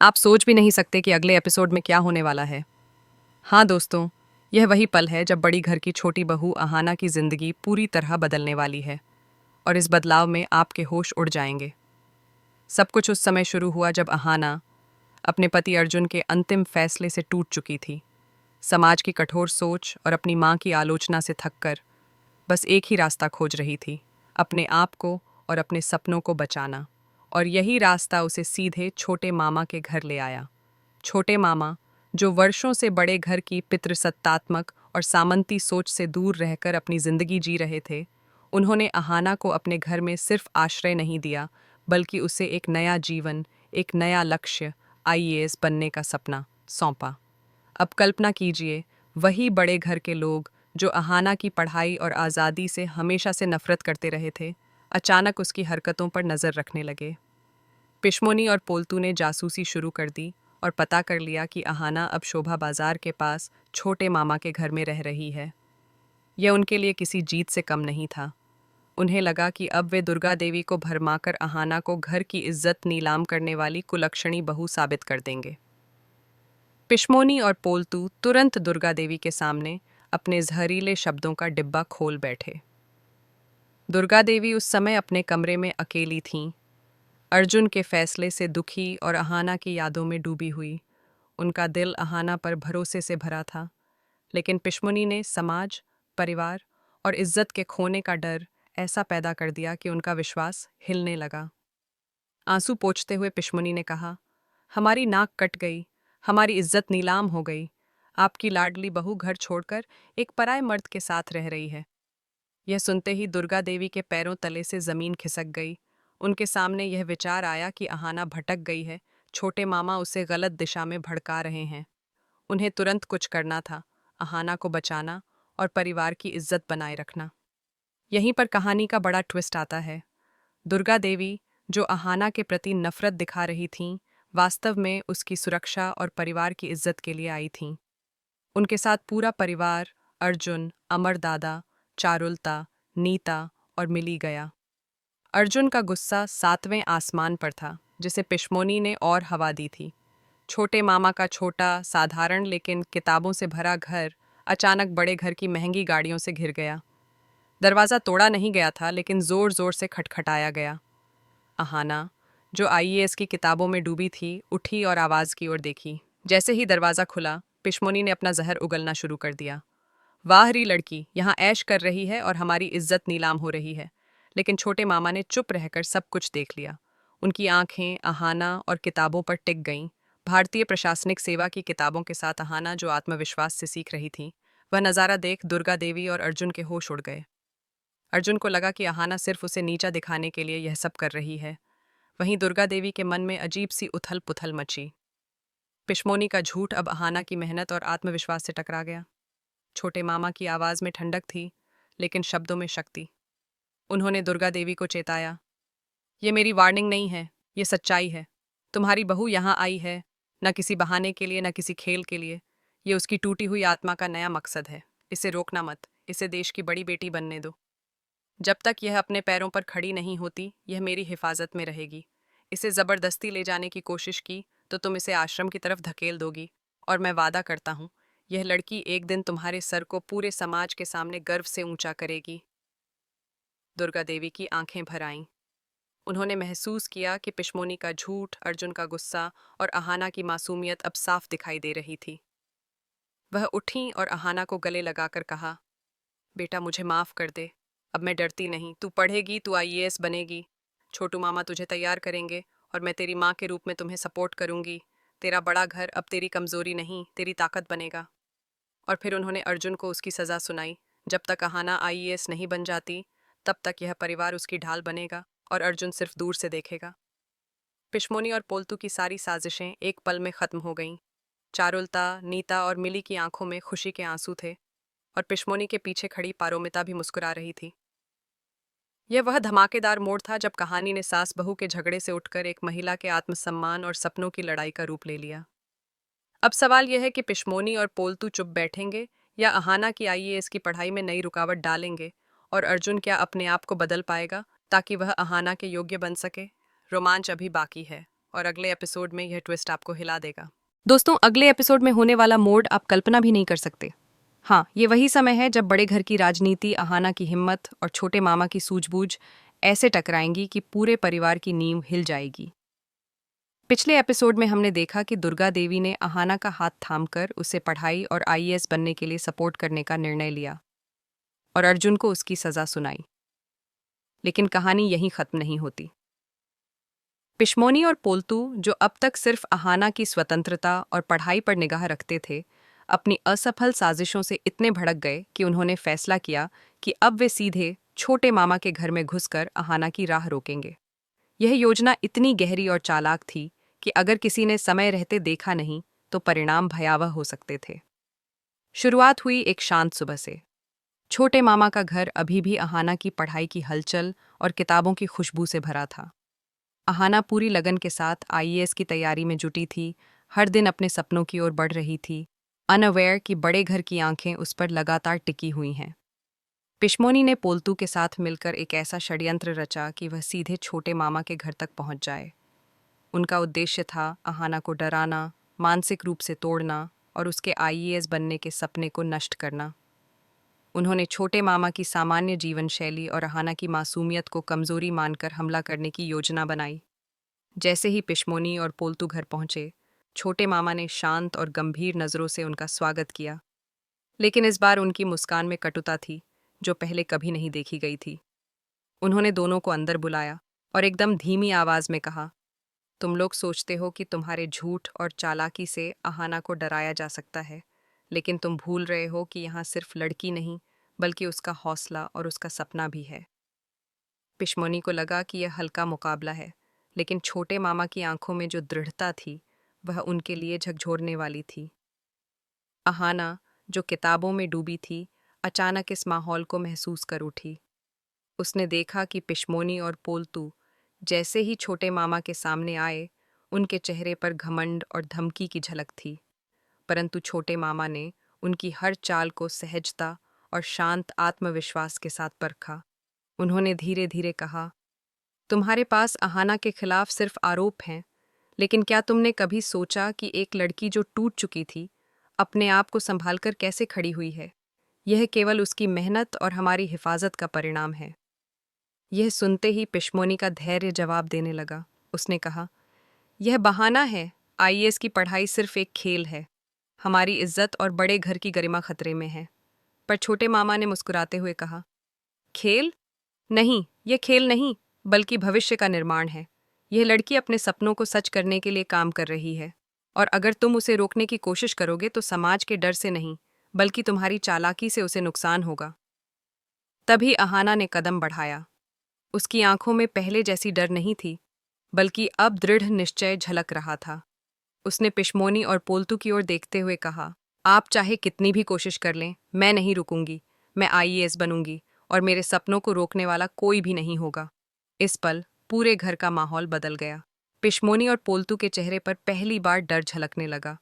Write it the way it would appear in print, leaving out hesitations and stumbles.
आप सोच भी नहीं सकते कि अगले एपिसोड में क्या होने वाला है। हाँ दोस्तों, यह वही पल है जब बड़ी घर की छोटी बहू अहाना की जिंदगी पूरी तरह बदलने वाली है और इस बदलाव में आपके होश उड़ जाएंगे। सब कुछ उस समय शुरू हुआ जब अहाना अपने पति अर्जुन के अंतिम फैसले से टूट चुकी थी। समाज की कठोर सोच और अपनी माँ की आलोचना से थककर बस एक ही रास्ता खोज रही थी, अपने आप को और अपने सपनों को बचाना। और यही रास्ता उसे सीधे छोटे मामा के घर ले आया। छोटे मामा, जो वर्षों से बड़े घर की पितृसत्तात्मक और सामंती सोच से दूर रहकर अपनी जिंदगी जी रहे थे, उन्होंने अहाना को अपने घर में सिर्फ आश्रय नहीं दिया, बल्कि उसे एक नया जीवन, एक नया लक्ष्य, आईएएस बनने का सपना सौंपा। अब कल्पना कीजिए, वही बड़े घर के लोग जो अहाना की पढ़ाई और आज़ादी से हमेशा से नफरत करते रहे थे, अचानक उसकी हरकतों पर नज़र रखने लगे। पिश्मोनी और पोल्तू ने जासूसी शुरू कर दी और पता कर लिया कि अहाना अब शोभा बाजार के पास छोटे मामा के घर में रह रही है। यह उनके लिए किसी जीत से कम नहीं था। उन्हें लगा कि अब वे दुर्गा देवी को भरमाकर अहाना को घर की इज्जत नीलाम करने वाली कुलक्षणी बहू साबित कर देंगे। पिश्मोनी और पोल्तू तुरंत दुर्गा देवी के सामने अपने जहरीले शब्दों का डिब्बा खोल बैठे। दुर्गा देवी उस समय अपने कमरे में अकेली थीं, अर्जुन के फैसले से दुखी और अहाना की यादों में डूबी हुई। उनका दिल अहाना पर भरोसे से भरा था, लेकिन पिश्मुनी ने समाज, परिवार और इज्जत के खोने का डर ऐसा पैदा कर दिया कि उनका विश्वास हिलने लगा। आंसू पोंछते हुए पिश्मुनी ने कहा, हमारी नाक कट गई, हमारी इज्जत नीलाम हो गई। आपकी लाडली बहू घर छोड़कर एक पराये मर्द के साथ रह रही है। यह सुनते ही दुर्गा देवी के पैरों तले से जमीन खिसक गई। उनके सामने यह विचार आया कि अहाना भटक गई है, छोटे मामा उसे गलत दिशा में भड़का रहे हैं। उन्हें तुरंत कुछ करना था, अहाना को बचाना और परिवार की इज्जत बनाए रखना। यहीं पर कहानी का बड़ा ट्विस्ट आता है। दुर्गा देवी, जो अहाना के प्रति नफरत दिखा रही थीं, वास्तव में उसकी सुरक्षा और परिवार की इज्जत के लिए आई थीं। उनके साथ पूरा परिवार, अर्जुन, अमर दादा, चारुलता, नीता और मिली गया। अर्जुन का गुस्सा सातवें आसमान पर था, जिसे पिश्मोनी ने और हवा दी थी। छोटे मामा का छोटा, साधारण लेकिन किताबों से भरा घर अचानक बड़े घर की महंगी गाड़ियों से घिर गया। दरवाज़ा तोड़ा नहीं गया था, लेकिन जोर जोर से खटखटाया गया। अहाना, जो आईएएस की किताबों में डूबी थी, उठी और आवाज़ की ओर देखी। जैसे ही दरवाज़ा खुला, पिश्मोनी ने अपना जहर उगलना शुरू कर दिया। वाह री लड़की, यहाँ ऐश कर रही है और हमारी इज्जत नीलाम हो रही है। लेकिन छोटे मामा ने चुप रहकर सब कुछ देख लिया। उनकी आंखें अहाना और किताबों पर टिक गईं। भारतीय प्रशासनिक सेवा की किताबों के साथ अहाना, जो आत्मविश्वास से सीख रही थी, वह नज़ारा देख दुर्गा देवी और अर्जुन के होश उड़ गए। अर्जुन को लगा कि अहाना सिर्फ उसे नीचा दिखाने के लिए यह सब कर रही है। वहीं दुर्गा देवी के मन में अजीब सी उथल पुथल मची। पिश्मोनी का झूठ अब अहाना की मेहनत और आत्मविश्वास से टकरा गया। छोटे मामा की आवाज़ में ठंडक थी, लेकिन शब्दों में शक्ति। उन्होंने दुर्गा देवी को चेताया, ये मेरी वार्निंग नहीं है, ये सच्चाई है। तुम्हारी बहू यहाँ आई है, न किसी बहाने के लिए, न किसी खेल के लिए। ये उसकी टूटी हुई आत्मा का नया मकसद है। इसे रोकना मत, इसे देश की बड़ी बेटी बनने दो। जब तक यह अपने पैरों पर खड़ी नहीं होती, यह मेरी हिफाजत में रहेगी। इसे ज़बरदस्ती ले जाने की कोशिश की तो तुम इसे आश्रम की तरफ धकेल दोगी, और मैं वादा करता हूँ, यह लड़की एक दिन तुम्हारे सर को पूरे समाज के सामने गर्व से ऊंचा करेगी। दुर्गा देवी की आंखें भर आईं। उन्होंने महसूस किया कि पिश्मोनी का झूठ, अर्जुन का गुस्सा और अहाना की मासूमियत अब साफ दिखाई दे रही थी। वह उठी और अहाना को गले लगाकर कहा, बेटा मुझे माफ़ कर दे। अब मैं डरती नहीं। तू पढ़ेगी, तू आईएएस बनेगी। छोटू मामा तुझे तैयार करेंगे और मैं तेरी माँ के रूप में तुम्हें सपोर्ट करूंगी। तेरा बड़ा घर अब तेरी कमज़ोरी नहीं, तेरी ताकत बनेगा। और फिर उन्होंने अर्जुन को उसकी सज़ा सुनाई। जब तक अहाना आईएएस नहीं बन जाती, तब तक यह परिवार उसकी ढाल बनेगा और अर्जुन सिर्फ दूर से देखेगा। पिश्मोनी और पोल्तू की सारी साजिशें एक पल में ख़त्म हो गईं। चारुलता, नीता और मिली की आंखों में खुशी के आंसू थे, और पिश्मोनी के पीछे खड़ी पारोमिता भी मुस्कुरा रही थी। यह वह धमाकेदार मोड़ था जब कहानी ने सास बहू के झगड़े से उठकर एक महिला के आत्मसम्मान और सपनों की लड़ाई का रूप ले लिया। अब सवाल यह है कि पिश्मोनी और पोल्तू चुप बैठेंगे या अहाना की आईएएस की पढ़ाई में नई रुकावट डालेंगे, और अर्जुन क्या अपने आप को बदल पाएगा ताकि वह अहाना के योग्य बन सके। रोमांच अभी बाकी है। और अगले एपिसोड में यह ट्विस्ट आपको हिला देगा। दोस्तों, अगले एपिसोड में होने वाला मोड आप कल्पना भी नहीं कर सकते। हाँ, ये वही समय है जब बड़े घर की राजनीति, अहाना की हिम्मत और छोटे मामा की सूझबूझ ऐसे टकराएंगी कि पूरे परिवार की नींव हिल जाएगी। पिछले एपिसोड में हमने देखा कि दुर्गा देवी ने अहाना का हाथ थामकर उसे पढ़ाई और आईएएस बनने के लिए सपोर्ट करने का निर्णय लिया और अर्जुन को उसकी सजा सुनाई। लेकिन कहानी यहीं खत्म नहीं होती। पिशमोनी और पोल्तू, जो अब तक सिर्फ अहाना की स्वतंत्रता और पढ़ाई पर निगाह रखते थे, अपनी असफल साजिशों से इतने भड़क गए कि उन्होंने फैसला किया कि अब वे सीधे छोटे मामा के घर में घुसकर अहाना की राह रोकेंगे। यह योजना इतनी गहरी और चालाक थी कि अगर किसी ने समय रहते देखा नहीं तो परिणाम भयावह हो सकते थे। शुरुआत हुई एक शांत सुबह से। छोटे मामा का घर अभी भी अहाना की पढ़ाई की हलचल और किताबों की खुशबू से भरा था। अहाना पूरी लगन के साथ आईएएस की तैयारी में जुटी थी, हर दिन अपने सपनों की ओर बढ़ रही थी, अनअवेयर कि बड़े घर की आंखें उस पर लगातार टिकी हुई हैं। पिशमोनी ने पोल्तू के साथ मिलकर एक ऐसा षड्यंत्र रचा कि वह सीधे छोटे मामा के घर तक पहुंच जाए। उनका उद्देश्य था अहाना को डराना, मानसिक रूप से तोड़ना और उसके आईएएस बनने के सपने को नष्ट करना। उन्होंने छोटे मामा की सामान्य जीवन शैली और अहाना की मासूमियत को कमजोरी मानकर हमला करने की योजना बनाई। जैसे ही पिशमोनी और पोल्तू घर पहुंचे, छोटे मामा ने शांत और गंभीर नजरों से उनका स्वागत किया। लेकिन इस बार उनकी मुस्कान में कटुता थी, जो पहले कभी नहीं देखी गई थी। उन्होंने दोनों को अंदर बुलाया और एकदम धीमी आवाज में कहा, तुम लोग सोचते हो कि तुम्हारे झूठ और चालाकी से अहाना को डराया जा सकता है, लेकिन तुम भूल रहे हो कि यहाँ सिर्फ लड़की नहीं, बल्कि उसका हौसला और उसका सपना भी है। पिशमोनी को लगा कि यह हल्का मुकाबला है, लेकिन छोटे मामा की आंखों में जो दृढ़ता थी, वह उनके लिए झकझोरने वाली थी। अहाना, जो किताबों में डूबी थी, अचानक इस माहौल को महसूस कर उठी। उसने देखा कि पिशमोनी और पोल्तू जैसे ही छोटे मामा के सामने आए, उनके चेहरे पर घमंड और धमकी की झलक थी। परंतु छोटे मामा ने उनकी हर चाल को सहजता और शांत आत्मविश्वास के साथ परखा। उन्होंने धीरे धीरे कहा, तुम्हारे पास अहाना के खिलाफ सिर्फ आरोप हैं, लेकिन क्या तुमने कभी सोचा कि एक लड़की जो टूट चुकी थी, अपने आप को संभालकर कैसे खड़ी हुई है? यह केवल उसकी मेहनत और हमारी हिफाजत का परिणाम है। यह सुनते ही पिशमोनी का धैर्य जवाब देने लगा। उसने कहा, यह बहाना है, आईएएस की पढ़ाई सिर्फ एक खेल है। हमारी इज्जत और बड़े घर की गरिमा खतरे में है। पर छोटे मामा ने मुस्कुराते हुए कहा, खेल? नहीं, यह खेल नहीं, बल्कि भविष्य का निर्माण है। यह लड़की अपने सपनों को सच करने के लिए काम कर रही है, और अगर तुम उसे रोकने की कोशिश करोगे तो समाज के डर से नहीं, बल्कि तुम्हारी चालाकी से उसे नुकसान होगा। तभी अहाना ने कदम बढ़ाया। उसकी आंखों में पहले जैसी डर नहीं थी, बल्कि अब दृढ़ निश्चय झलक रहा था। उसने पिशमोनी और पोल्तू की ओर देखते हुए कहा, आप चाहे कितनी भी कोशिश कर लें, मैं नहीं रुकूंगी। मैं आईएएस बनूंगी और मेरे सपनों को रोकने वाला कोई भी नहीं होगा। इस पल पूरे घर का माहौल बदल गया। पिशमोनी और पोल्तू के चेहरे पर पहली बार डर झलकने लगा।